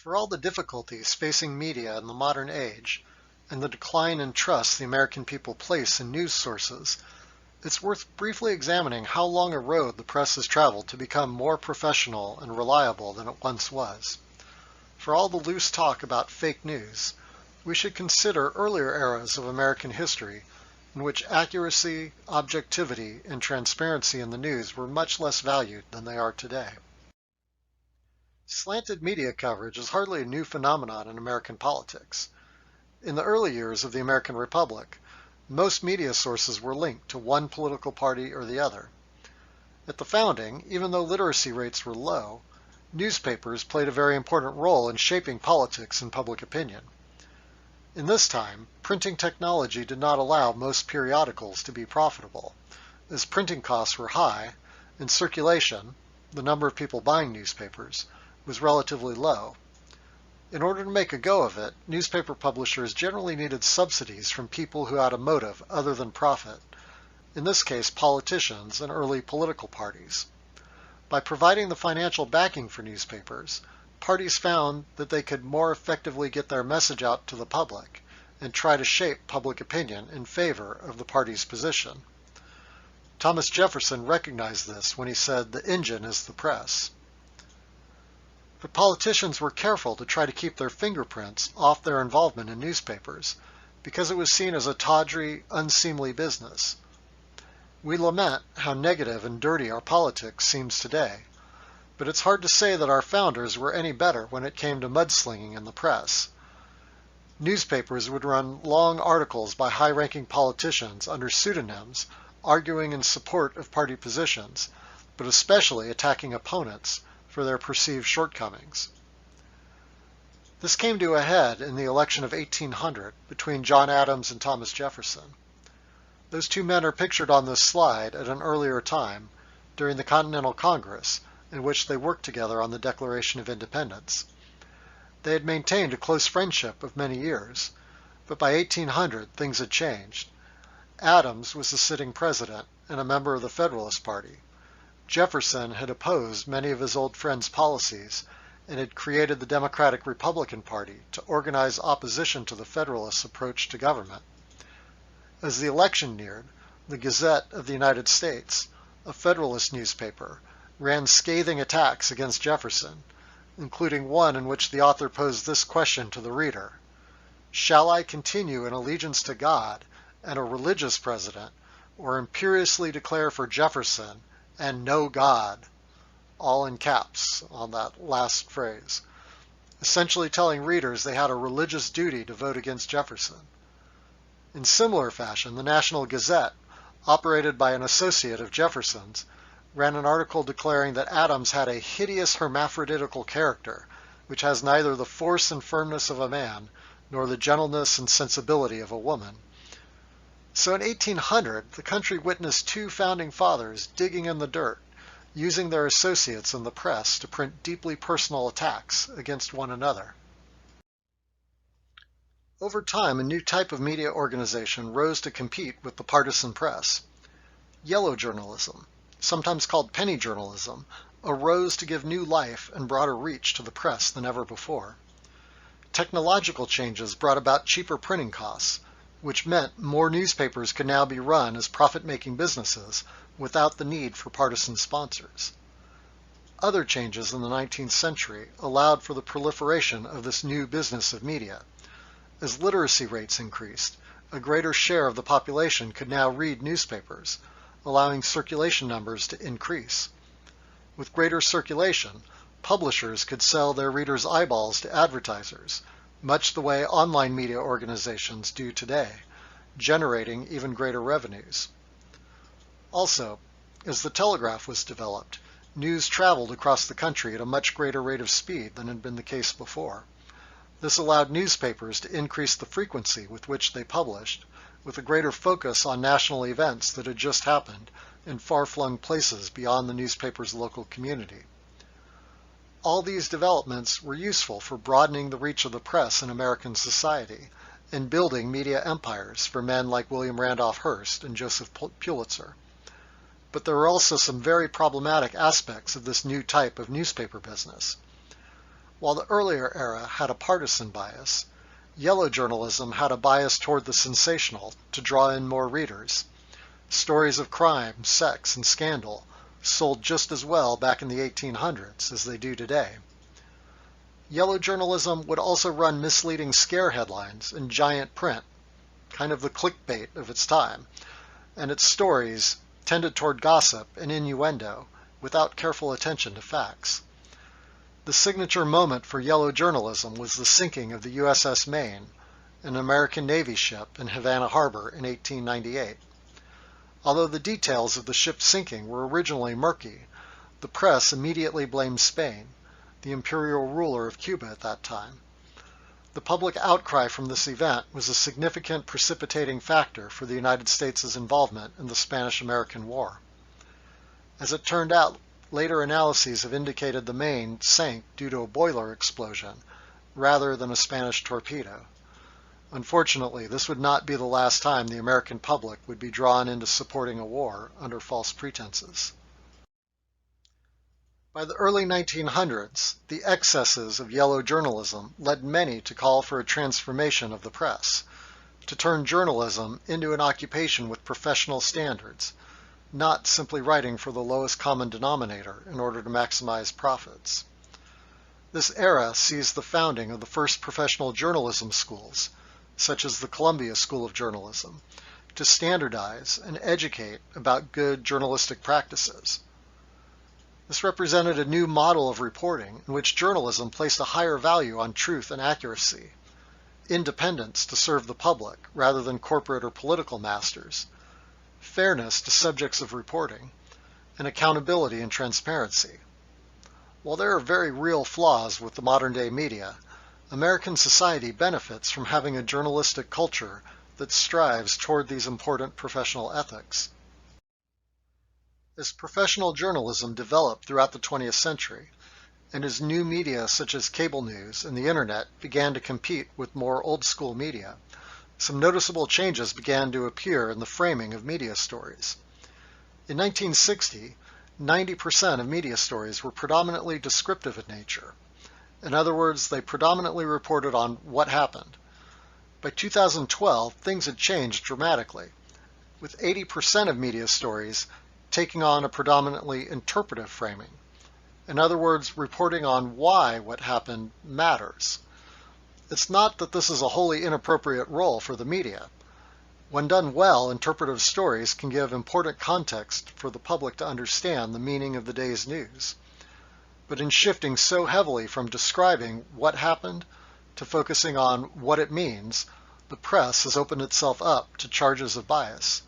For all the difficulties facing media in the modern age, and the decline in trust the American people place in news sources, it's worth briefly examining how long a road the press has traveled to become more professional and reliable than it once was. For all the loose talk about fake news, we should consider earlier eras of American history in which accuracy, objectivity, and transparency in the news were much less valued than they are today. Slanted media coverage is hardly a new phenomenon in American politics. In the early years of the American Republic, most media sources were linked to one political party or the other. At the founding, even though literacy rates were low, newspapers played a very important role in shaping politics and public opinion. In this time, printing technology did not allow most periodicals to be profitable, as printing costs were high and circulation, the number of people buying newspapers, was relatively low. In order to make a go of it, newspaper publishers generally needed subsidies from people who had a motive other than profit, in this case politicians and early political parties. By providing the financial backing for newspapers, parties found that they could more effectively get their message out to the public and try to shape public opinion in favor of the party's position. Thomas Jefferson recognized this when he said, "The engine is the press." But politicians were careful to try to keep their fingerprints off their involvement in newspapers, because it was seen as a tawdry, unseemly business. We lament how negative and dirty our politics seems today, but it's hard to say that our founders were any better when it came to mudslinging in the press. Newspapers would run long articles by high-ranking politicians under pseudonyms, arguing in support of party positions, but especially attacking opponents for their perceived shortcomings. This came to a head in the election of 1800 between John Adams and Thomas Jefferson. Those two men are pictured on this slide at an earlier time, during the Continental Congress, in which they worked together on the Declaration of Independence. They had maintained a close friendship of many years, but by 1800 things had changed. Adams was the sitting president and a member of the Federalist Party. Jefferson had opposed many of his old friends' policies and had created the Democratic-Republican Party to organize opposition to the Federalists' approach to government. As the election neared, the Gazette of the United States, a Federalist newspaper, ran scathing attacks against Jefferson, including one in which the author posed this question to the reader: "Shall I continue in allegiance to God and a religious president, or imperiously declare for Jefferson and no God?" All in caps on that last phrase, essentially telling readers they had a religious duty to vote against Jefferson. In similar fashion, the National Gazette, operated by an associate of Jefferson's, ran an article declaring that Adams had a hideous hermaphroditical character, which has neither the force and firmness of a man, nor the gentleness and sensibility of a woman. So in 1800, the country witnessed two founding fathers digging in the dirt, using their associates in the press to print deeply personal attacks against one another. Over time, a new type of media organization rose to compete with the partisan press. Yellow journalism, sometimes called penny journalism, arose to give new life and broader reach to the press than ever before. Technological changes brought about cheaper printing costs, which meant more newspapers could now be run as profit-making businesses without the need for partisan sponsors. Other changes in the 19th century allowed for the proliferation of this new business of media. As literacy rates increased, a greater share of the population could now read newspapers, allowing circulation numbers to increase. With greater circulation, publishers could sell their readers' eyeballs to advertisers, much the way online media organizations do today, generating even greater revenues. Also, as the telegraph was developed, news traveled across the country at a much greater rate of speed than had been the case before. This allowed newspapers to increase the frequency with which they published, with a greater focus on national events that had just happened in far-flung places beyond the newspaper's local community. All these developments were useful for broadening the reach of the press in American society and building media empires for men like William Randolph Hearst and Joseph Pulitzer. But there were also some very problematic aspects of this new type of newspaper business. While the earlier era had a partisan bias, yellow journalism had a bias toward the sensational to draw in more readers. Stories of crime, sex, and scandal sold just as well back in the 1800s as they do today. Yellow journalism would also run misleading scare headlines in giant print, kind of the clickbait of its time, and its stories tended toward gossip and innuendo without careful attention to facts. The signature moment for yellow journalism was the sinking of the USS Maine, an American Navy ship in Havana Harbor in 1898. Although the details of the ship's sinking were originally murky, the press immediately blamed Spain, the imperial ruler of Cuba at that time. The public outcry from this event was a significant precipitating factor for the United States' involvement in the Spanish-American War. As it turned out, later analyses have indicated the Maine sank due to a boiler explosion rather than a Spanish torpedo. Unfortunately, this would not be the last time the American public would be drawn into supporting a war under false pretenses. By the early 1900s, the excesses of yellow journalism led many to call for a transformation of the press, to turn journalism into an occupation with professional standards, not simply writing for the lowest common denominator in order to maximize profits. This era sees the founding of the first professional journalism schools, such as the Columbia School of Journalism, to standardize and educate about good journalistic practices. This represented a new model of reporting in which journalism placed a higher value on truth and accuracy, independence to serve the public rather than corporate or political masters, fairness to subjects of reporting, and accountability and transparency. While there are very real flaws with the modern-day media, American society benefits from having a journalistic culture that strives toward these important professional ethics. As professional journalism developed throughout the 20th century, and as new media such as cable news and the internet began to compete with more old-school media, some noticeable changes began to appear in the framing of media stories. In 1960, 90% of media stories were predominantly descriptive in nature. In other words, they predominantly reported on what happened. By 2012, things had changed dramatically, with 80% of media stories taking on a predominantly interpretive framing. In other words, reporting on why what happened matters. It's not that this is a wholly inappropriate role for the media. When done well, interpretive stories can give important context for the public to understand the meaning of the day's news. But in shifting so heavily from describing what happened to focusing on what it means, the press has opened itself up to charges of bias.